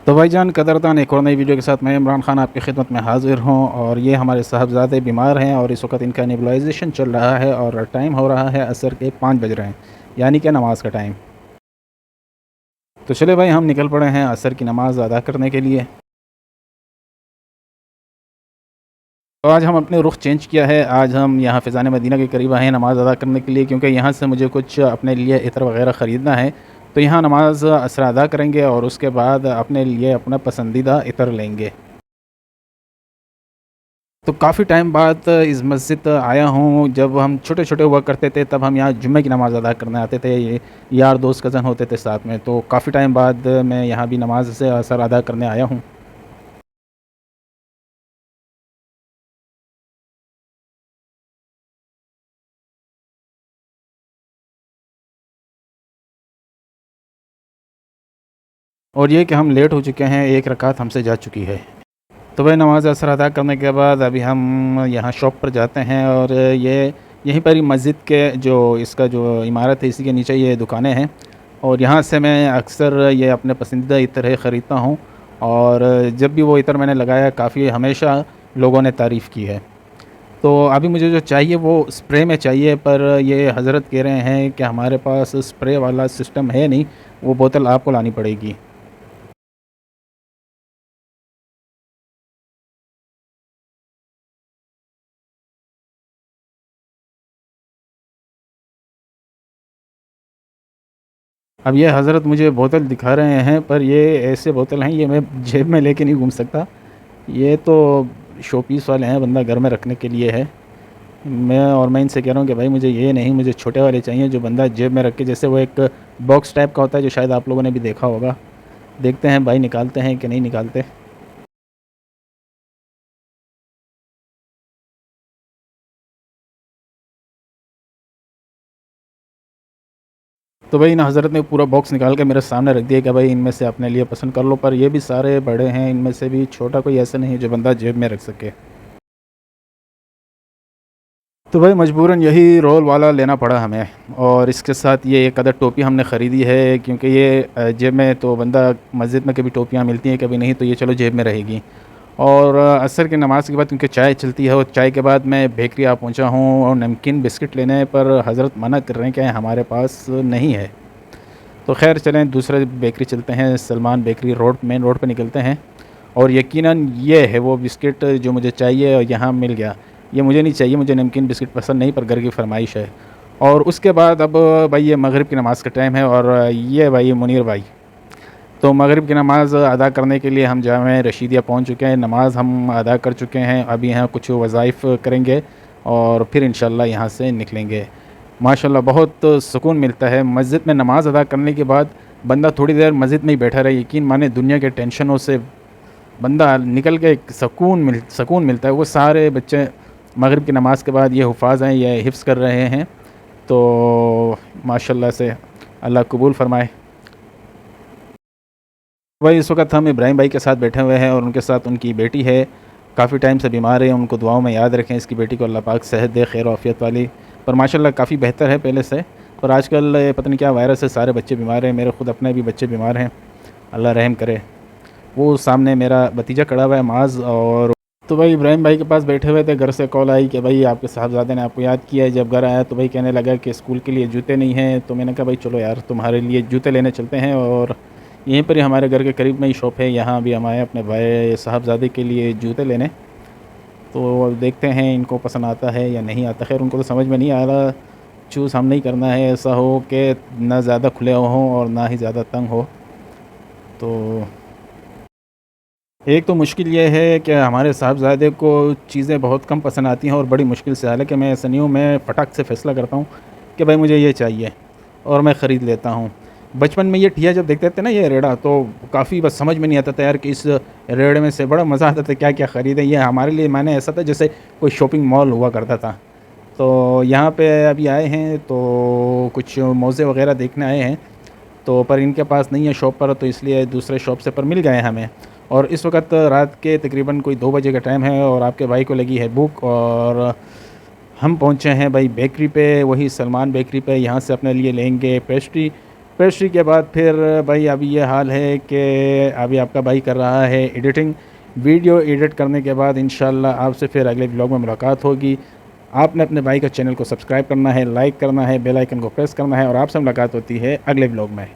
तो भाईजान कदरदान एक और नई वीडियो के साथ मैं इमरान खान आपकी खिदमत में हाज़िर हूँ। और ये हमारे साहबज़ादे बीमार हैं और इस वक्त इनका नेबुलाइजेशन चल रहा है और टाइम हो रहा है असर के 5 बज रहे हैं, यानी कि नमाज़ का टाइम। तो चले भाई हम निकल पड़े हैं असर की नमाज़ अदा करने के लिए। तो आज हम अपने रुख चेंज किया है, आज हम यहाँ फ़िज़ान मदीना के करीब आए हैं नमाज़ अदा करने के लिए, क्योंकि यहाँ से मुझे कुछ अपने लिए इत्र वग़ैरह ख़रीदना है। तो यहाँ नमाज़ असर अदा करेंगे और उसके बाद अपने लिए अपना पसंदीदा इत्र लेंगे। तो काफ़ी टाइम बाद इस मस्जिद आया हूँ। जब हम छोटे-छोटे हुआ करते थे तब हम यहाँ जुम्मे की नमाज़ अदा करने आते थे। ये यार दोस्त कज़न होते थे साथ में, तो काफ़ी टाइम बाद मैं यहाँ भी नमाज़ से असर अदा करने आया हूँ। और ये कि हम लेट हो चुके हैं, 1 रकात हमसे जा चुकी है। तो वह नमाज़ असर अदा करने के बाद अभी हम यहाँ शॉप पर जाते हैं और ये यहीं पर ही मस्जिद के जो इसका जो इमारत है इसी के नीचे ये दुकानें हैं। और यहाँ से मैं अक्सर ये अपने पसंदीदा इत्र ख़रीदता हूँ। और जब भी वो इत्र मैंने लगाया काफ़ी हमेशा लोगों ने तारीफ़ की है। तो अभी मुझे जो चाहिए वो स्प्रे में चाहिए, पर ये हज़रत कह रहे हैं कि हमारे पास स्प्रे वाला सिस्टम है नहीं, वो बोतल आपको लानी पड़ेगी। अब ये हज़रत मुझे बोतल दिखा रहे हैं, पर ये ऐसे बोतल हैं, ये मैं जेब में लेके नहीं घूम सकता। ये तो शो पीस वाले हैं, बंदा घर में रखने के लिए है। मैं इनसे कह रहा हूँ कि भाई मुझे ये नहीं, मुझे छोटे वाले चाहिए जो बंदा जेब में रख के, जैसे वो एक बॉक्स टाइप का होता है जो शायद आप लोगों ने भी देखा होगा। देखते हैं भाई निकालते हैं कि नहीं निकालते। तो भाई इन हज़रत ने पूरा बॉक्स निकाल के मेरे सामने रख दिया कि भाई इनमें से अपने लिए पसंद कर लो, पर ये भी सारे बड़े हैं, इनमें से भी छोटा कोई ऐसा नहीं है जो बंदा जेब में रख सके। तो भाई मजबूरन यही रोल वाला लेना पड़ा हमें। और इसके साथ ये एक अदर टोपी हमने ख़रीदी है, क्योंकि ये जेब में तो बंदा मस्जिद में कभी टोपियाँ मिलती हैं कभी नहीं, तो ये चलो जेब में रहेगी। और असर की नमाज़ के बाद क्योंकि चाय चलती है, और चाय के बाद मैं बेकरी आ पहुँचा हूँ और नमकीन बिस्किट लेने, पर हज़रत मना कर रहे हैं कि हमारे पास नहीं है। तो ख़ैर चलें दूसरे बेकरी चलते हैं, Salman bakery road main road पे निकलते हैं। और यकीनन ये है वो बिस्किट जो मुझे चाहिए और यहाँ मिल गया। ये मुझे नहीं चाहिए, मुझे नमकीन बिस्किट पसंद नहीं, पर घर की फ़रमाइश है। और उसके बाद अब भाई ये मगरिब की नमाज़ का टाइम है और ये भाई मुनीर भाई, तो मगरिब की नमाज़ अदा करने के लिए हम जामे रशीदिया पहुँच चुके हैं। नमाज़ हम अदा कर चुके हैं, अभी यहाँ कुछ वज़ाइफ़ करेंगे और फिर इंशाअल्लाह यहाँ से निकलेंगे। माशाअल्लाह बहुत सुकून मिलता है मस्जिद में नमाज़ अदा करने के बाद। बंदा थोड़ी देर मस्जिद में ही बैठा रहे, यकीन माने दुनिया के टेंशनों से बंदा निकल के एक सुकून मिलता है। वो सारे बच्चे मगरिब की नमाज़ के बाद ये हुफ़ाज़ हैं, ये हिफ्ज़ कर रहे हैं, तो माशाअल्लाह से अल्लाह कबूल फ़रमाए। भाई इस वक्त हम इब्राहिम भाई के साथ बैठे हुए हैं और उनके साथ उनकी बेटी है, काफ़ी टाइम से बीमार है, उनको दुआओं में याद रखें। इसकी बेटी को अल्लाह पाक सेहत दे, खैर आफ़ियत वाली। पर माशाल्लाह काफ़ी बेहतर है पहले से। पर आजकल पता नहीं क्या वायरस है, सारे बच्चे बीमार हैं, मेरे ख़ुद अपने भी बच्चे बीमार हैं, अल्लाह रहम करे। वो सामने मेरा भतीजा खड़ा हुआ है माज़। और तो भाई इब्राहिम भाई के पास बैठे हुए थे, घर से कॉल आई कि भाई आपके साहबज़ादे ने आपको याद किया है। जब घर आया तो भाई कहने लगा कि स्कूल के लिए जूते नहीं हैं, तो मैंने कहा भाई चलो यार तुम्हारे लिए जूते लेने चलते हैं। और यहीं पर ही हमारे घर के करीब में ही शॉप है, यहाँ भी हम आए अपने भाई साहबज़ादे के लिए जूते लेने। तो अब देखते हैं इनको पसंद आता है या नहीं आता। खैर उनको तो समझ में नहीं आ रहा, चूज़ हम नहीं करना है, ऐसा हो कि ना ज़्यादा खुले हों और ना ही ज़्यादा तंग हो। तो एक तो मुश्किल ये है कि हमारे साहबज़ादे को चीज़ें बहुत कम पसंद आती हैं और बड़ी मुश्किल से, हालाँकि मैं ऐसा नहीं हूँ, मैं फटाक से फ़ैसला करता हूँ कि भाई मुझे ये चाहिए और मैं ख़रीद लेता हूँ। बचपन में ये ठिया जब देखते थे ना ये रेड़ा, तो काफ़ी बस समझ में नहीं आता था यार कि इस रेड़े में से बड़ा मज़ा आता था, क्या-क्या ख़रीदें। ये हमारे लिए माने ऐसा था जैसे कोई शॉपिंग मॉल हुआ करता था। तो यहाँ पे अभी आए हैं तो कुछ मोज़े वग़ैरह देखने आए हैं, तो पर इनके पास नहीं है शॉप पर, तो इसलिए दूसरे शॉप से पर मिल गए हमें। और इस वक्त रात के तकरीबन कोई 2 बजे का टाइम है और आपके भाई को लगी है भूख, और हम पहुँचे हैं भाई बेकरी पे, वही सलमान बेकरी पे। यहाँ से अपने लिए लेंगे पेस्ट्री। पेस्ट्री के बाद फिर भाई अभी ये हाल है कि अभी आपका भाई कर रहा है एडिटिंग। वीडियो एडिट करने के बाद इंशाल्लाह आपसे फिर अगले व्लॉग में मुलाकात होगी। आपने अपने भाई का चैनल को सब्सक्राइब करना है, लाइक करना है, बेल आइकन को प्रेस करना है और आपसे मुलाकात होती है अगले व्लॉग में।